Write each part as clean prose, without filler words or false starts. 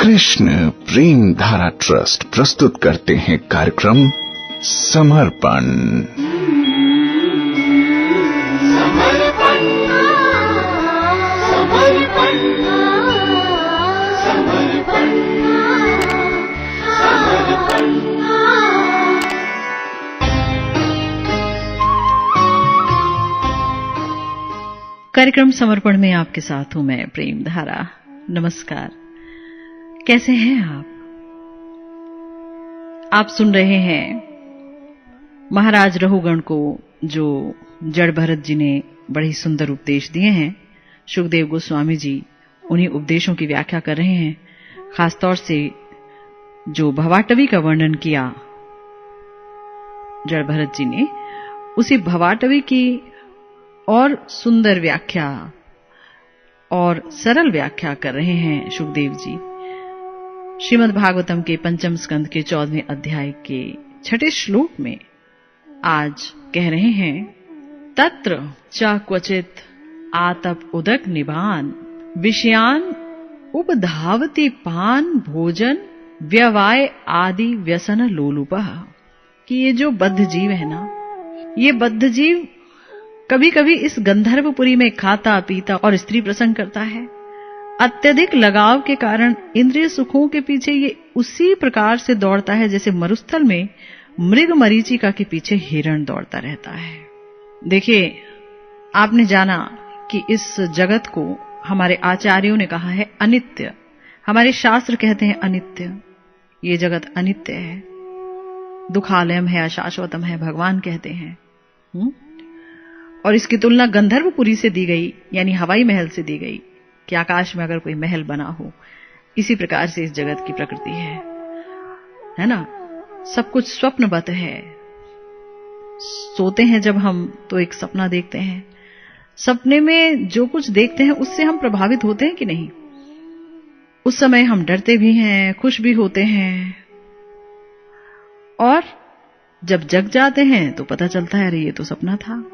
कृष्ण प्रेम धारा ट्रस्ट प्रस्तुत करते हैं कार्यक्रम समर्पण। कार्यक्रम समर्पण में आपके साथ हूं मैं प्रेम धारा। नमस्कार, कैसे हैं आप? आप सुन रहे हैं महाराज रहुगण को, जो जड़ भरत जी ने बड़े ही सुंदर उपदेश दिए हैं। सुखदेव गोस्वामी जी उन्हीं उपदेशों की व्याख्या कर रहे हैं। खासतौर से जो भवाटवी का वर्णन किया जड़ भरत जी ने, उसी भवाटवी की और सुंदर व्याख्या और सरल व्याख्या कर रहे हैं सुखदेव जी। श्रीमद् भागवतम के पंचम स्कंद के 14वें अध्याय के 6ठे श्लोक में आज कह रहे हैं, तत्र च क्वचित आतप उदक निभान विषयान उपधावति पान भोजन व्यवाय आदि व्यसन लोलुपः। कि ये जो बद्ध जीव है ना, ये बद्ध जीव कभी कभी इस गंधर्वपुरी में खाता पीता और स्त्री प्रसंग करता है। अत्यधिक लगाव के कारण इंद्रिय सुखों के पीछे ये उसी प्रकार से दौड़ता है जैसे मरुस्थल में मृग मरीचिका के पीछे हिरण दौड़ता रहता है। देखिए, आपने जाना कि इस जगत को हमारे आचार्यों ने कहा है अनित्य। हमारे शास्त्र कहते हैं अनित्य। ये जगत अनित्य है, दुखालयम है, अशाश्वतम है, भगवान कहते हैं। और इसकी तुलना गंधर्वपुरी से दी गई, यानी हवाई महल से दी गई कि आकाश में अगर कोई महल बना हो, इसी प्रकार से इस जगत की प्रकृति है ना। सब कुछ स्वप्नवत है। सोते हैं जब हम तो एक सपना देखते हैं। सपने में जो कुछ देखते हैं उससे हम प्रभावित होते हैं कि नहीं? उस समय हम डरते भी हैं, खुश भी होते हैं, और जब जग जाते हैं तो पता चलता है अरे ये तो सपना था।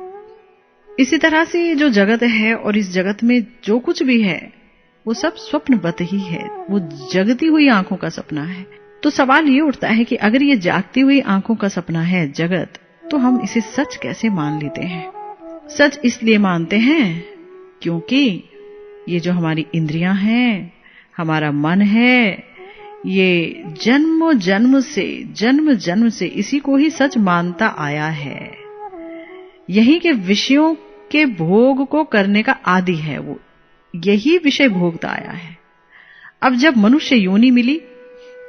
इसी तरह से ये जो जगत है और इस जगत में जो कुछ भी है वो सब स्वप्नवत ही है, वो जगती हुई आंखों का सपना है। तो सवाल ये उठता है कि अगर ये जागती हुई आंखों का सपना है जगत, तो हम इसे सच कैसे मान लेते हैं? सच इसलिए मानते हैं क्योंकि ये जो हमारी इंद्रियां हैं, हमारा मन है, ये जन्म जन्म से इसी को ही सच मानता आया है। यही के विषयों के भोग को करने का आदि है, वो यही विषय भोगता आया है। अब जब मनुष्य योनि मिली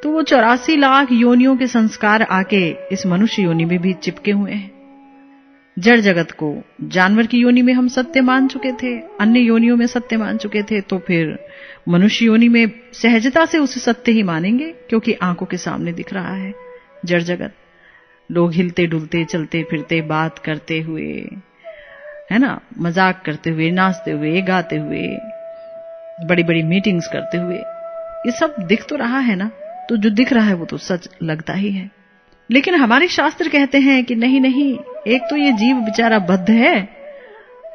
तो वो 84 लाख योनियों के संस्कार आके इस मनुष्य योनि में भी चिपके हुए हैं। जड़ जगत को जानवर की योनि में हम सत्य मान चुके थे, अन्य योनियों में सत्य मान चुके थे, तो फिर मनुष्य योनि में सहजता से उसे सत्य ही मानेंगे, क्योंकि आंखों के सामने दिख रहा है जड़ जगत। लोग हिलते डुलते, चलते फिरते, बात करते हुए, है ना, मजाक करते हुए, नाचते हुए, गाते हुए, बड़ी बड़ी मीटिंग्स करते हुए, ये सब दिख तो रहा है ना। तो जो दिख रहा है वो तो सच लगता ही है। लेकिन हमारे शास्त्र कहते हैं कि नहीं नहीं, एक तो ये जीव बेचारा बद्ध है,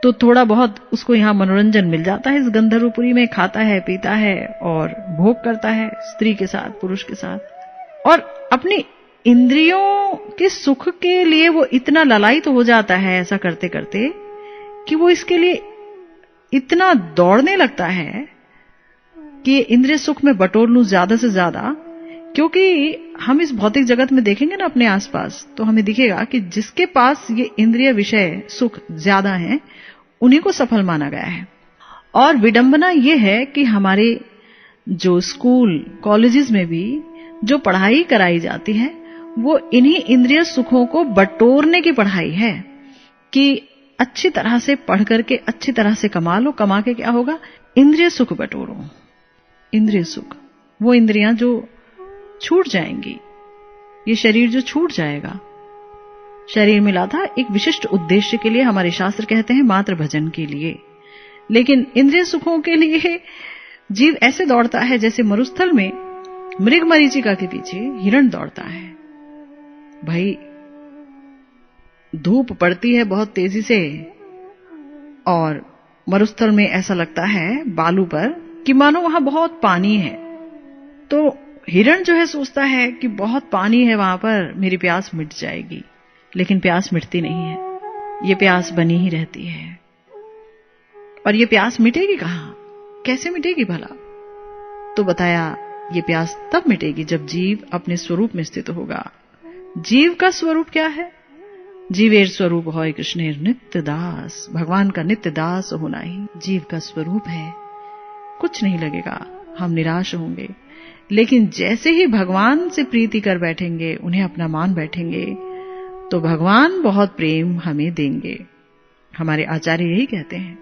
तो थोड़ा बहुत उसको यहाँ मनोरंजन मिल जाता है। इस गंधर्वपुरी में खाता है, पीता है और भोग करता है स्त्री के साथ, पुरुष के साथ, और अपनी इंद्रियों के सुख के लिए वो इतना ललायित हो जाता है ऐसा करते करते कि वो इसके लिए इतना दौड़ने लगता है कि इंद्रिय सुख में बटोर लूं ज्यादा से ज्यादा। क्योंकि हम इस भौतिक जगत में देखेंगे ना अपने आसपास, तो हमें दिखेगा कि जिसके पास ये इंद्रिय विषय सुख ज्यादा है उन्हीं को सफल माना गया है। और विडंबना ये है कि हमारे जो स्कूल कॉलेजेस में भी जो पढ़ाई कराई जाती है वो इन्हीं इंद्रिय सुखों को बटोरने की पढ़ाई है कि अच्छी तरह से पढ़ करके अच्छी तरह से कमा लो, कमा के क्या होगा, इंद्रिय सुख बटोरो। इंद्रिय सुख, वो इंद्रियां जो छूट जाएंगी, ये शरीर जो छूट जाएगा। शरीर मिला था एक विशिष्ट उद्देश्य के लिए, हमारे शास्त्र कहते हैं मात्र भजन के लिए। लेकिन इंद्रिय सुखों के लिए जीव ऐसे दौड़ता है जैसे मरुस्थल में मृग मरीचिका के पीछे हिरण दौड़ता है। भाई, धूप पड़ती है बहुत तेजी से और मरुस्थल में ऐसा लगता है बालू पर कि मानो वहां बहुत पानी है। तो हिरण जो है सोचता है कि बहुत पानी है वहां पर, मेरी प्यास मिट जाएगी, लेकिन प्यास मिटती नहीं है, ये प्यास बनी ही रहती है। और ये प्यास मिटेगी कहां, कैसे मिटेगी भला? तो बताया ये प्यास तब मिटेगी जब जीव अपने स्वरूप में स्थित होगा। जीव का स्वरूप क्या है? जीवेर स्वरूप होय कृष्णेर नित्य दास, भगवान का नित्य दास होना ही जीव का स्वरूप है। कुछ नहीं लगेगा, हम निराश होंगे, लेकिन जैसे ही भगवान से प्रीति कर बैठेंगे, उन्हें अपना मान बैठेंगे, तो भगवान बहुत प्रेम हमें देंगे। हमारे आचार्य यही कहते हैं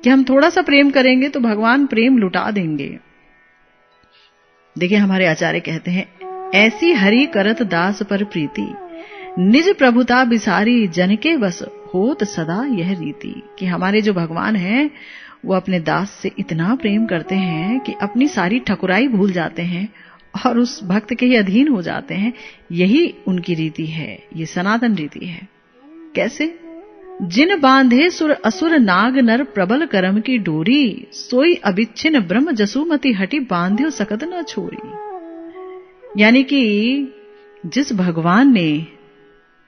कि हम थोड़ा सा प्रेम करेंगे तो भगवान प्रेम लुटा देंगे। देखिए हमारे आचार्य कहते हैं, ऐसी हरि करत दास पर प्रीति, निज प्रभुता बिसारी जन के बस होत सदा यह रीति। कि हमारे जो भगवान हैं वो अपने दास से इतना प्रेम करते हैं कि अपनी सारी ठकुराई भूल जाते हैं और उस भक्त के ही अधीन हो जाते हैं। यही उनकी रीति है, ये सनातन रीति है। कैसे? जिन बांधे सुर असुर नाग नर प्रबल करम की डोरी, सोई अबिच्छिन्न ब्रह्म जसुमति हटि बांध्यो सकत न छोरी। यानी कि जिस भगवान ने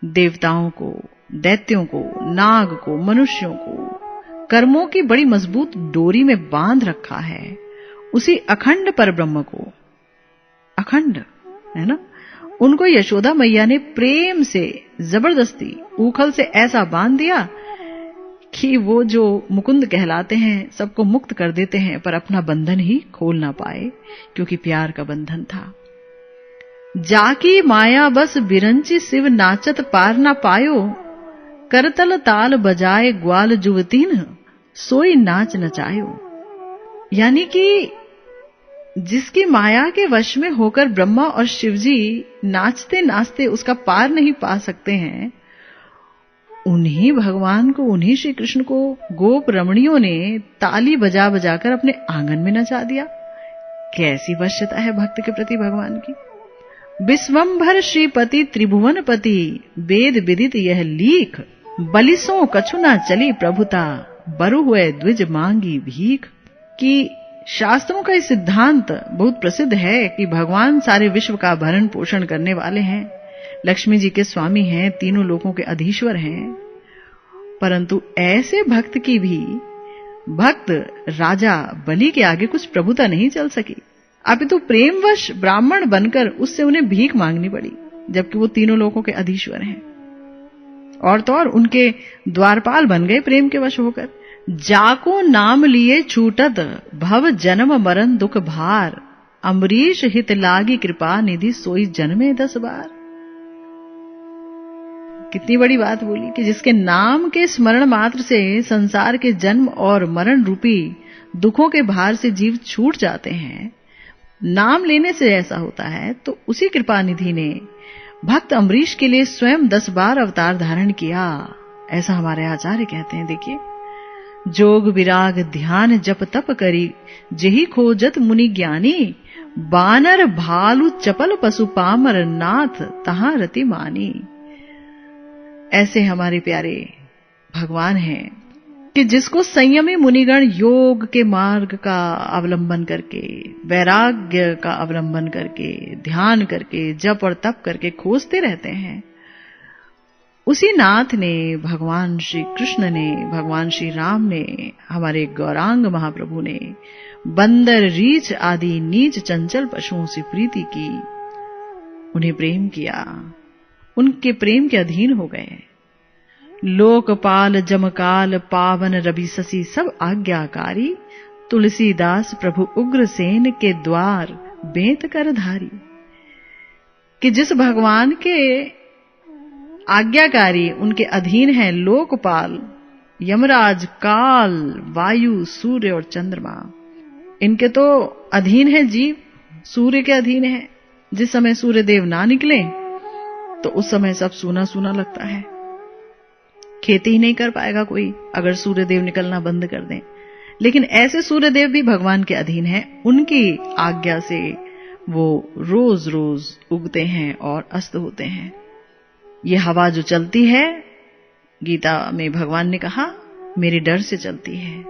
देवताओं को, दैत्यों को, नाग को, मनुष्यों को कर्मों की बड़ी मजबूत डोरी में बांध रखा है, उसी अखंड परब्रह्म को, अखंड है ना, उनको यशोदा मैया ने प्रेम से जबरदस्ती उखल से ऐसा बांध दिया कि वो जो मुकुंद कहलाते हैं सबको मुक्त कर देते हैं, पर अपना बंधन ही खोल ना पाए, क्योंकि प्यार का बंधन था। जाकी माया बस बिरंची शिव नाचत पार ना पायो, करतल ताल बजाए ग्वाल जुवतीन सोई नाच नचायो। यानी कि जिसकी माया के वश में होकर ब्रह्मा और शिवजी नाचते नाचते उसका पार नहीं पा सकते हैं, उन्हीं भगवान को, उन्हीं श्री कृष्ण को गोप रमणियों ने ताली बजा बजाकर अपने आंगन में नचा दिया। कैसी वश्यता है भक्त के प्रति भगवान की। विश्वंभर श्रीपति त्रिभुवनपति, वेद विदित यह लीख, बलिसों कछु ना चली प्रभुता, बरु हुए द्विज मांगी भीख। कि शास्त्रों का इस सिद्धांत बहुत प्रसिद्ध है कि भगवान सारे विश्व का भरण पोषण करने वाले हैं, लक्ष्मी जी के स्वामी हैं, तीनों लोकों के अधीश्वर हैं। परंतु ऐसे भक्त की भी भक्त राजा बलि के आगे कुछ प्रभुता नहीं चल सकी, अपितु प्रेमवश ब्राह्मण बनकर उससे उन्हें भीख मांगनी पड़ी, जबकि वो तीनों लोकों के अधीश्वर हैं। और तो और उनके द्वारपाल बन गए प्रेम के वश होकर। जाको नाम लिए छूटत भव जन्म मरण दुख भार, अम्बरीश हित लागी कृपा निधि सोई जन्मे 10 बार। कितनी बड़ी बात बोली कि जिसके नाम के स्मरण मात्र से संसार के जन्म और मरण रूपी दुखों के भार से जीव छूट जाते हैं, नाम लेने से ऐसा होता है, तो उसी कृपा निधि ने भक्त अम्बरीश के लिए स्वयं 10 बार अवतार धारण किया, ऐसा हमारे आचार्य कहते हैं। देखिए, जोग विराग ध्यान जप तप करी, जेहि खोजत मुनि ज्ञानी, बानर भालू चपल पशु पामर नाथ तहां रति मानी। ऐसे हमारे प्यारे भगवान हैं कि जिसको संयमी मुनिगण योग के मार्ग का अवलंबन करके, वैराग्य का अवलंबन करके, ध्यान करके, जप और तप करके खोजते रहते हैं, उसी नाथ ने, भगवान श्री कृष्ण ने, भगवान श्री राम ने, हमारे गौरांग महाप्रभु ने बंदर रीछ आदि नीच चंचल पशुओं से प्रीति की, उन्हें प्रेम किया, उनके प्रेम के अधीन हो गए। लोकपाल जमकाल पावन रवि शशि सब आज्ञाकारी, तुलसीदास प्रभु उग्रसेन के द्वार बेत कर धारी। कि जिस भगवान के आज्ञाकारी, उनके अधीन है लोकपाल, यमराज, काल, वायु, सूर्य और चंद्रमा। इनके तो अधीन है जीव, सूर्य के अधीन है। जिस समय सूर्य देव ना निकले तो उस समय सब सूना सूना लगता है, खेती ही नहीं कर पाएगा कोई अगर सूर्य देव निकलना बंद कर दें। लेकिन ऐसे सूर्य देव भी भगवान के अधीन हैं, उनकी आज्ञा से वो रोज रोज उगते हैं और अस्त होते हैं। ये हवा जो चलती है, गीता में भगवान ने कहा, मेरे डर से चलती है।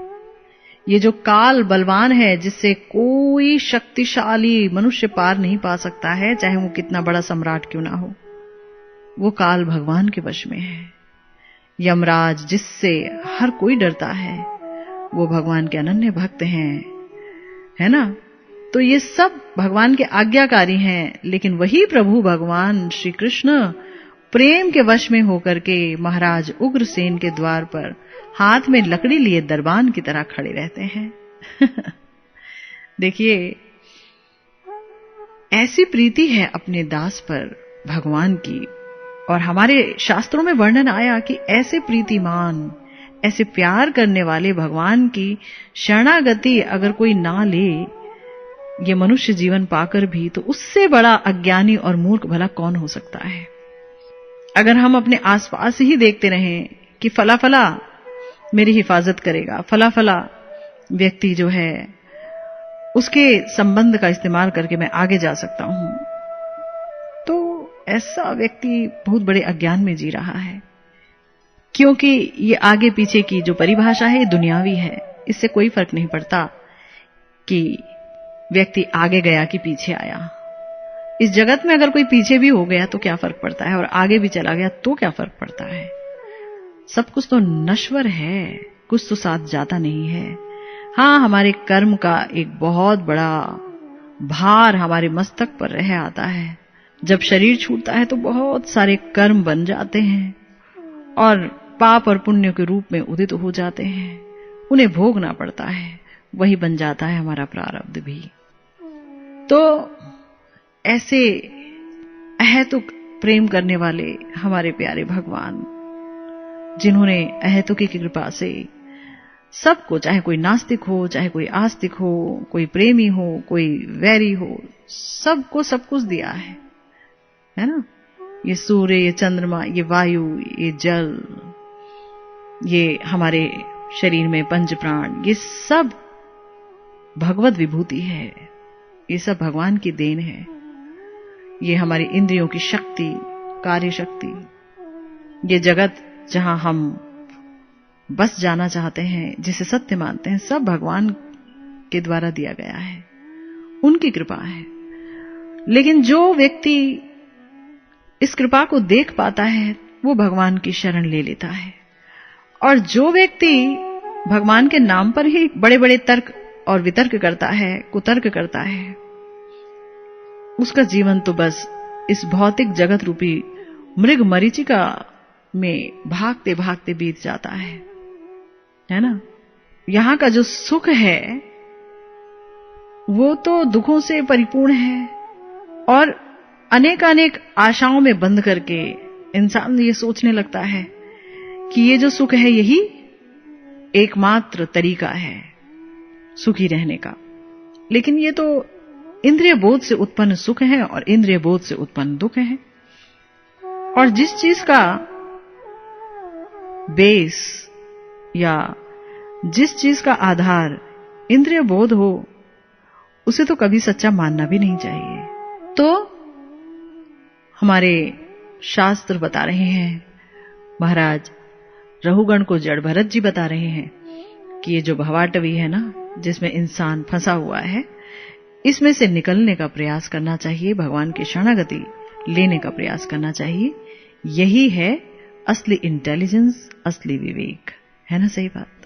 ये जो काल बलवान है, जिससे कोई शक्तिशाली मनुष्य पार नहीं पा सकता है, चाहे वो कितना बड़ा सम्राट क्यों ना हो, वो काल भगवान के वश में है। यमराज, जिससे हर कोई डरता है, वो भगवान के अनन्य भक्त हैं, है ना। तो ये सब भगवान के आज्ञाकारी हैं, लेकिन वही प्रभु भगवान श्री कृष्ण प्रेम के वश में होकर के महाराज उग्रसेन के द्वार पर हाथ में लकड़ी लिए दरबान की तरह खड़े रहते हैं। देखिए, ऐसी प्रीति है अपने दास पर भगवान की, और हमारे शास्त्रों में वर्णन आया कि ऐसे प्रीतिमान, ऐसे प्यार करने वाले भगवान की शरणागति अगर कोई ना ले ये मनुष्य जीवन पाकर भी, तो उससे बड़ा अज्ञानी और मूर्ख भला कौन हो सकता है। अगर हम अपने आसपास ही देखते रहें कि फला फला मेरी हिफाजत करेगा, फला फला व्यक्ति जो है उसके संबंध का इस्तेमाल करके मैं आगे जा सकता हूं, तो ऐसा व्यक्ति बहुत बड़े अज्ञान में जी रहा है। क्योंकि ये आगे पीछे की जो परिभाषा है ये दुनियावी है, इससे कोई फर्क नहीं पड़ता कि व्यक्ति आगे गया कि पीछे आया। इस जगत में अगर कोई पीछे भी हो गया तो क्या फर्क पड़ता है, और आगे भी चला गया तो क्या फर्क पड़ता है। सब कुछ तो नश्वर है, कुछ तो साथ जाता नहीं है। हाँ, हमारे कर्म का एक बहुत बड़ा भार हमारे मस्तक पर रह आता है। जब शरीर छूटता है तो बहुत सारे कर्म बन जाते हैं और पाप और पुण्य के रूप में उदित हो जाते हैं, उन्हें भोगना पड़ता है। वही बन जाता है हमारा प्रारब्ध भी। तो ऐसे अहेतुक प्रेम करने वाले हमारे प्यारे भगवान, जिन्होंने अहेतुकी की कृपा से सबको, चाहे कोई नास्तिक हो, चाहे कोई आस्तिक हो, कोई प्रेमी हो, कोई वैरी हो, सबको सब कुछ दिया है ना। ये सूर्य, ये चंद्रमा, ये वायु, ये जल, ये हमारे शरीर में पंच प्राण, ये सब भगवत विभूति है, ये सब भगवान की देन है। ये हमारी इंद्रियों की शक्ति, कार्य शक्ति, ये जगत जहां हम बस जाना चाहते हैं, जिसे सत्य मानते हैं, सब भगवान के द्वारा दिया गया है, उनकी कृपा है। लेकिन जो व्यक्ति इस कृपा को देख पाता है वो भगवान की शरण ले लेता है, और जो व्यक्ति भगवान के नाम पर ही बड़े बड़े तर्क और वितर्क करता है, कुतर्क करता है, उसका जीवन तो बस इस भौतिक जगत रूपी मृग मरीचिका में भागते भागते बीत जाता है ना। यहां का जो सुख है वो तो दुखों से परिपूर्ण है, और अनेकानेक आशाओं में बंध करके इंसान ये सोचने लगता है कि ये जो सुख है यही एकमात्र तरीका है सुखी रहने का। लेकिन ये तो इंद्रिय बोध से उत्पन्न सुख है और इंद्रिय बोध से उत्पन्न दुख है। और जिस चीज का बेस या जिस चीज का आधार इंद्रिय बोध हो, उसे तो कभी सच्चा मानना भी नहीं चाहिए। तो हमारे शास्त्र बता रहे हैं, महाराज रहुगण को जड़ भरत जी बता रहे हैं कि ये जो भवाटवी है ना, जिसमें इंसान फंसा हुआ है, इसमें से निकलने का प्रयास करना चाहिए, भगवान की शरणागति लेने का प्रयास करना चाहिए। यही है असली इंटेलिजेंस, असली विवेक, है ना। सही बात।